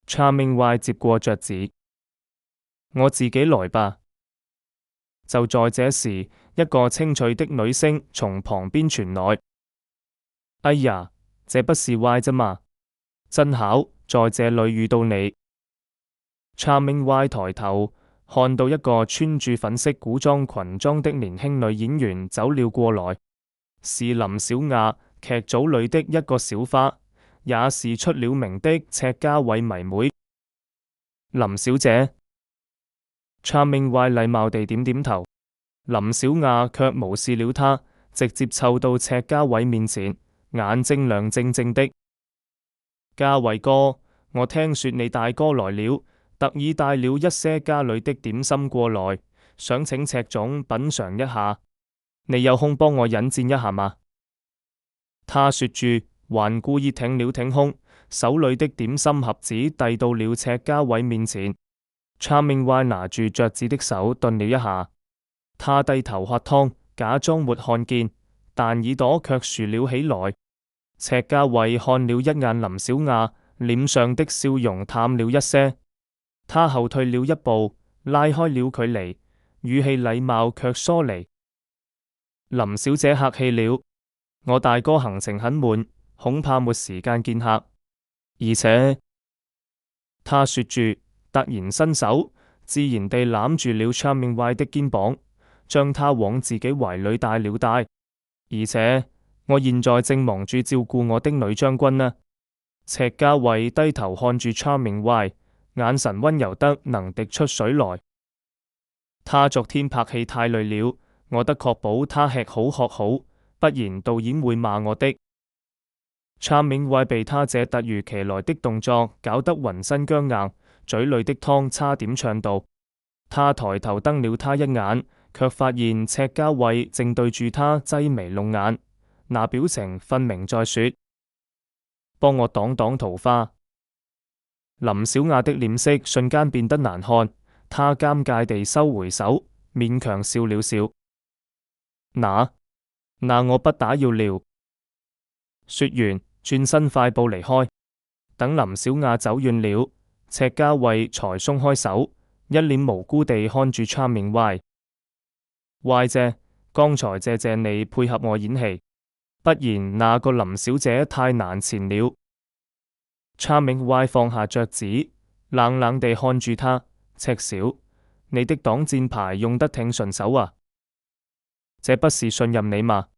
Charming Y 接過桌子，我自己來吧。就在這時，一個清脆的女聲從旁邊傳來。哎呀，這不是 Y 啫嘛，真巧，在這裏遇到你。Charming Y 抬頭，看到一個穿住粉色古裝裙裝的年輕女演員走了過來，是林小亞，劇組裏的一個小花，也是出了名的赤家偉迷妹。林小姐。Charming Y 禮貌地點點頭，林小亞卻無視了他，直接湊到赤家偉面前，眼睛亮晶晶的。家偉哥，我聽說你大哥來了，特意帶了一些家裏的點心過來，想請赤總品嘗一下，你有空幫我引薦一下嗎？他說住，還故意挺了挺胸，手裏的點心盒子遞到了赤家偉面前。Charming Y 拿住桌子的手頓了一下，他低頭喝湯，假裝沒看見，但耳朵卻豎了起來。赤家偉看了一眼林小亞，臉上的笑容淡了一些，他後退了一步，拉開了距離，語氣禮貌卻疏離。林小姐客氣了，我大哥行程很滿，恐怕沒時間見客，而且他說住，突然伸手，自然地攬住了 Charming Y 的肩膀，將他往自己懷裏帶了帶。而且我現在正忙住照顧我的女將軍呢。赤家偉低頭看住 Charming Y， 眼神溫柔得能滴出水來。他昨天拍戲太累了，我得確保他吃好喝好，不然導演會罵我的。Charming Y 被他這突如其來的動作搞得渾身僵硬，嘴裏的湯差點嗆到。他抬頭瞪了他一眼，卻發現赤家偉正對住他擠眉弄眼，那表情分明在說：幫我擋擋桃花。林小亞的臉色瞬間變得難看，她尷尬地收回手，勉強笑了笑。那我不打擾了。說完，轉身快步離開。等林小亞走遠了，赤家偉才鬆開手，一臉無辜地看住 Charming Y。Y 姐，剛才謝謝你配合我演戲，不然那個林小姐太難纏了。Charming Y 放下桌子，冷冷地看住他，赤小，你的擋箭牌用得挺順手啊，這不是信任你嗎？